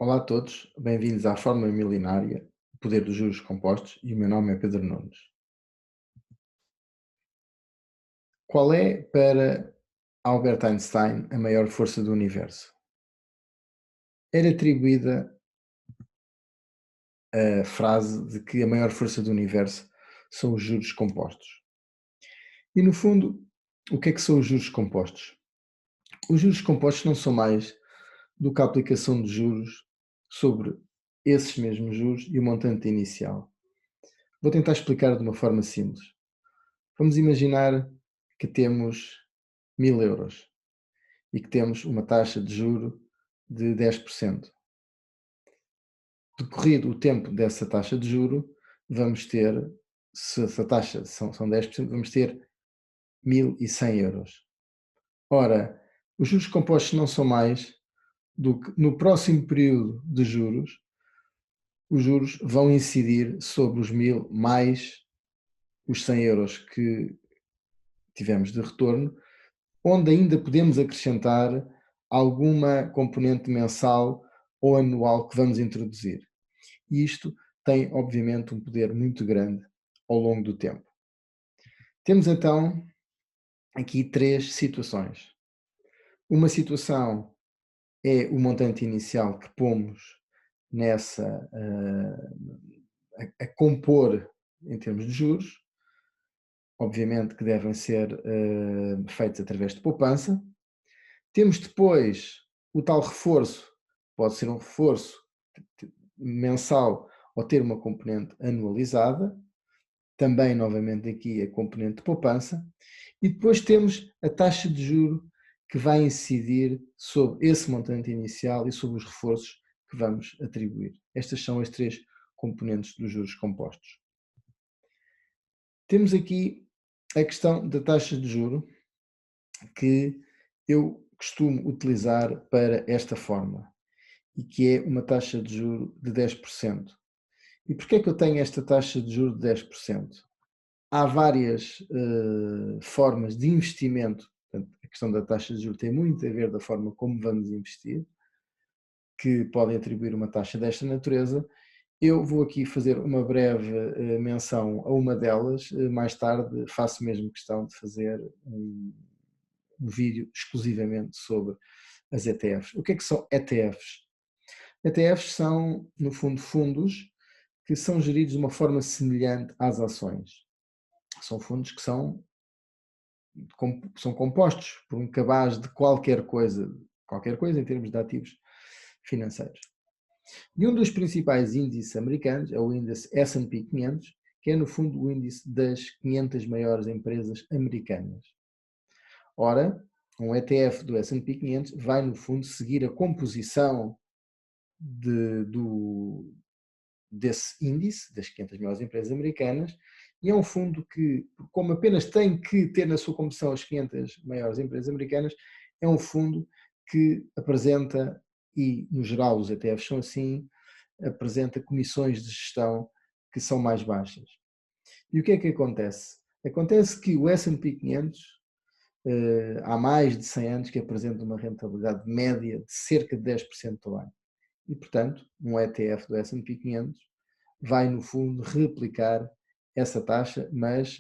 Olá a todos, bem-vindos à Fórmula Milionária, o poder dos juros compostos, e o meu nome é Pedro Nunes. Qual é, para Albert Einstein, a maior força do universo? Era atribuída a frase de que a maior força do universo são os juros compostos. E, no fundo, o que é que são os juros compostos? Os juros compostos não são mais do que a aplicação de juros sobre esses mesmos juros e o montante inicial. Vou tentar explicar de uma forma simples. Vamos imaginar que temos 1000 euros e que temos uma taxa de juro de 10%. Decorrido o tempo dessa taxa de juro, vamos ter, se essa taxa são 10%, vamos ter 1100 euros. Ora, os juros compostos não são mais do que no próximo período de juros, os juros vão incidir sobre os 1000 mais os 100 euros que tivemos de retorno, onde ainda podemos acrescentar alguma componente mensal ou anual que vamos introduzir. E isto tem, obviamente, um poder muito grande ao longo do tempo. Temos então aqui três situações. Uma situação é o montante inicial que pomos nessa a compor em termos de juros, obviamente que devem ser feitos através de poupança. Temos depois o tal reforço, pode ser um reforço mensal ou ter uma componente anualizada, também novamente aqui a componente de poupança, e depois temos a taxa de juro que vai incidir sobre esse montante inicial e sobre os reforços que vamos atribuir. Estas são as três componentes dos juros compostos. Temos aqui a questão da taxa de juro, que eu costumo utilizar para esta forma, e que é uma taxa de juro de 10%. E porquê é que eu tenho esta taxa de juro de 10%? Há várias formas de investimento, portanto, a questão da taxa de juros tem muito a ver da forma como vamos investir, que podem atribuir uma taxa desta natureza. Eu vou aqui fazer uma breve menção a uma delas, mais tarde faço mesmo questão de fazer um vídeo exclusivamente sobre as ETFs. O que é que são ETFs? ETFs são, no fundo, fundos que são geridos de uma forma semelhante às ações. São fundos que são compostos por um cabaz de qualquer coisa em termos de ativos financeiros. E um dos principais índices americanos é o índice S&P 500, que é no fundo o índice das 500 maiores empresas americanas. Ora, um ETF do S&P 500 vai no fundo seguir a composição desse índice, das 500 maiores empresas americanas, e é um fundo que, como apenas tem que ter na sua composição as 500 maiores empresas americanas, é um fundo que apresenta, e no geral os ETFs são assim, apresenta comissões de gestão que são mais baixas. E o que é que acontece? Acontece que o S&P 500 há mais de 100 anos que apresenta uma rentabilidade média de cerca de 10% ao ano. E, portanto, um ETF do S&P 500 vai, no fundo, replicar essa taxa, mas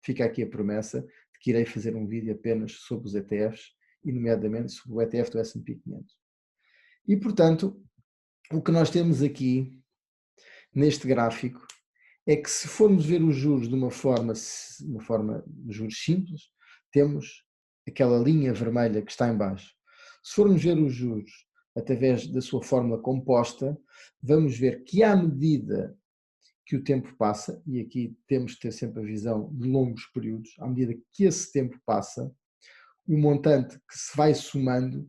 fica aqui a promessa de que irei fazer um vídeo apenas sobre os ETFs, e nomeadamente sobre o ETF do S&P 500. E, portanto, o que nós temos aqui neste gráfico é que, se formos ver os juros de uma forma de juros simples, temos aquela linha vermelha que está em baixo. Se formos ver os juros através da sua fórmula composta, vamos ver que, à medida que o tempo passa, e aqui temos que ter sempre a visão de longos períodos, à medida que esse tempo passa, o montante que se vai somando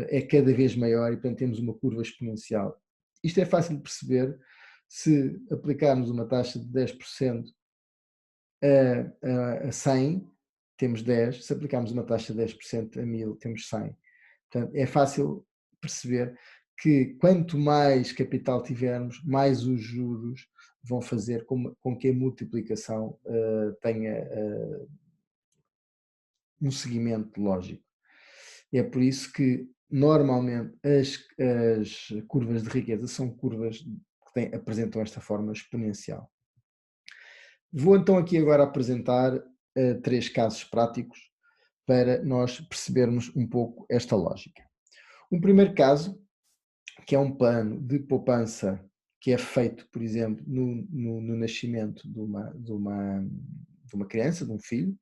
é cada vez maior e, portanto, temos uma curva exponencial. Isto é fácil de perceber se aplicarmos uma taxa de 10% a 100, temos 10, se aplicarmos uma taxa de 10% a 1000, temos 100. Portanto, é fácil perceber que quanto mais capital tivermos, mais os juros vão fazer com que a multiplicação tenha um seguimento lógico. É por isso que normalmente as curvas de riqueza são curvas que apresentam esta forma exponencial. Vou então aqui agora apresentar 3 casos práticos para nós percebermos um pouco esta lógica. Um primeiro caso, que é um plano de poupança que é feito, por exemplo, no nascimento de uma criança, de um filho,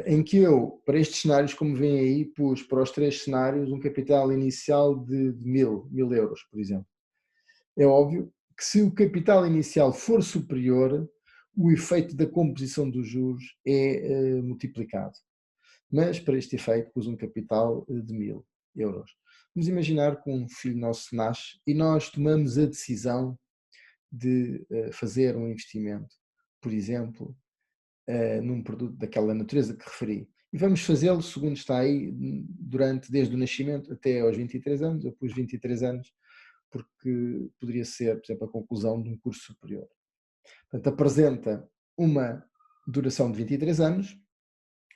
em que eu, para estes cenários, como veem aí, pus para os 3 cenários um capital inicial de 1000 euros, por exemplo. É óbvio que se o capital inicial for superior, o efeito da composição dos juros é multiplicado. Mas, para este efeito, pus um capital de 1000 euros. Vamos imaginar que um filho nosso nasce e nós tomamos a decisão de fazer um investimento, por exemplo, num produto daquela natureza que referi. E vamos fazê-lo, segundo está aí, desde o nascimento até aos 23 anos. Eu pus 23 anos porque poderia ser, por exemplo, a conclusão de um curso superior. Portanto, apresenta uma duração de 23 anos,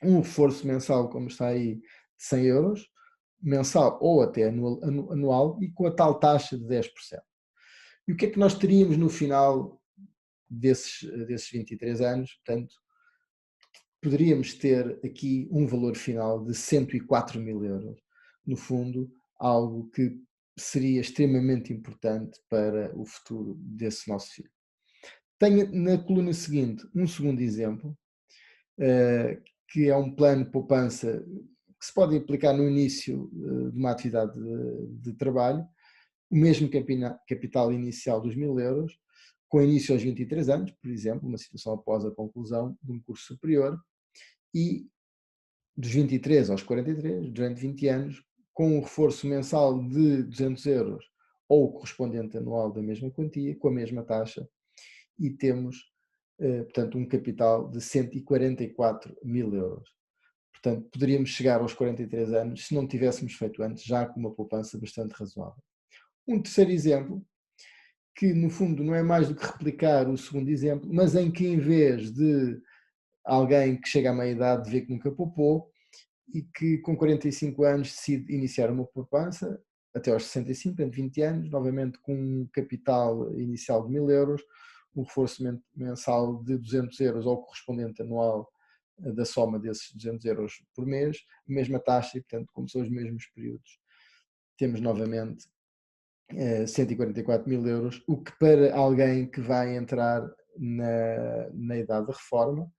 um reforço mensal, como está aí, de 100 euros, mensal ou até anual, e com a tal taxa de 10%. E o que é que nós teríamos no final desses 23 anos? Portanto, poderíamos ter aqui um valor final de 104 mil euros. No fundo, algo que seria extremamente importante para o futuro desse nosso filho. Tenho na coluna seguinte um segundo exemplo, que é um plano de poupança que se pode aplicar no início de uma atividade de trabalho, o mesmo capital inicial dos 1000 euros, com início aos 23 anos, por exemplo, uma situação após a conclusão de um curso superior, e dos 23 aos 43, durante 20 anos, com um reforço mensal de 200 euros ou o correspondente anual da mesma quantia, com a mesma taxa, e temos, portanto, um capital de 144 mil euros. Portanto, poderíamos chegar aos 43 anos se não tivéssemos feito antes, já com uma poupança bastante razoável. Um terceiro exemplo, que no fundo não é mais do que replicar o segundo exemplo, mas em que em vez de alguém que chega à meia-idade vê que nunca poupou e que com 45 anos decide iniciar uma poupança, até aos 65, portanto 20 anos, novamente com um capital inicial de 1000 euros, um reforço mensal de 200 euros ou correspondente anual da soma desses 200 euros por mês, a mesma taxa e, portanto, como são os mesmos períodos, temos novamente 144 mil euros, o que para alguém que vai entrar na idade da reforma,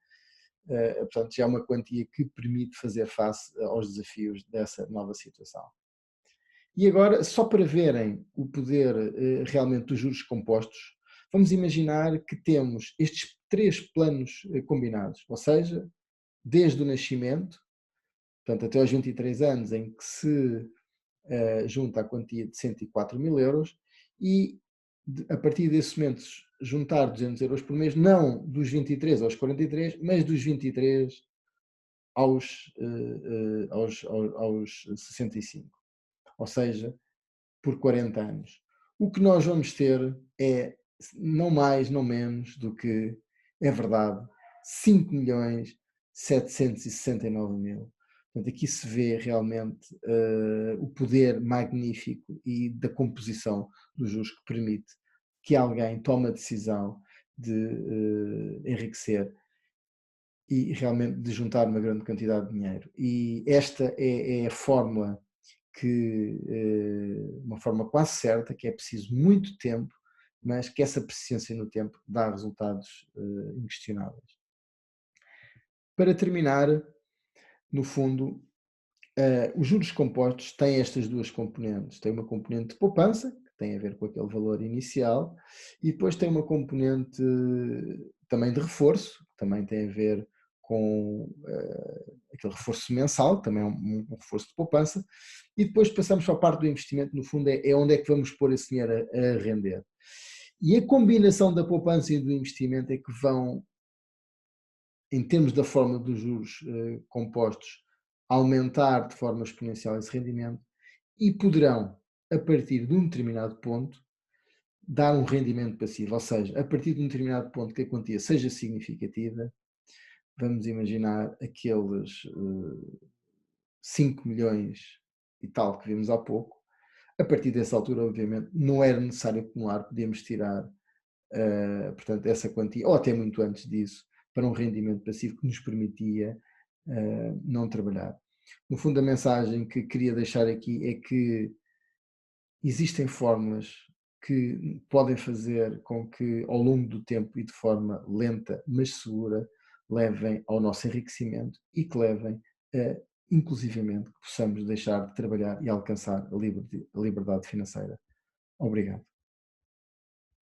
portanto, já é uma quantia que permite fazer face aos desafios dessa nova situação. E agora, só para verem o poder realmente dos juros compostos, vamos imaginar que temos estes 3 planos combinados, ou seja, desde o nascimento, portanto, até aos 23 anos, em que se junta a quantia de 104 mil euros, e a partir desses momentos juntar 200 euros por mês, não dos 23 aos 43, mas dos 23 aos 65, ou seja, por 40 anos. O que nós vamos ter é, não mais, não menos do que, é verdade, 5.769.000. Portanto, aqui se vê realmente o poder magnífico e da composição dos juros que permite que alguém tome a decisão de enriquecer e realmente de juntar uma grande quantidade de dinheiro. E esta é a fórmula uma forma quase certa, que é preciso muito tempo, mas que essa persistência no tempo dá resultados inquestionáveis. Para terminar, no fundo, os juros compostos têm estas duas componentes. Tem uma componente de poupança, que tem a ver com aquele valor inicial, e depois tem uma componente também de reforço, que também tem a ver com aquele reforço mensal, também é um reforço de poupança, e depois passamos para a parte do investimento, no fundo é onde é que vamos pôr esse dinheiro a render. E a combinação da poupança e do investimento é que vão, em termos da forma dos juros compostos, aumentar de forma exponencial esse rendimento e poderão, a partir de um determinado ponto, dar um rendimento passivo, ou seja, a partir de um determinado ponto que a quantia seja significativa, vamos imaginar aqueles 5 milhões e tal que vimos há pouco, a partir dessa altura, obviamente, não era necessário acumular, podíamos tirar, portanto, essa quantia, ou até muito antes disso, para um rendimento passivo que nos permitia não trabalhar. No fundo, a mensagem que queria deixar aqui é que existem fórmulas que podem fazer com que, ao longo do tempo e de forma lenta, mas segura, levem ao nosso enriquecimento e que levem, inclusivamente, que possamos deixar de trabalhar e alcançar a liberdade financeira. Obrigado.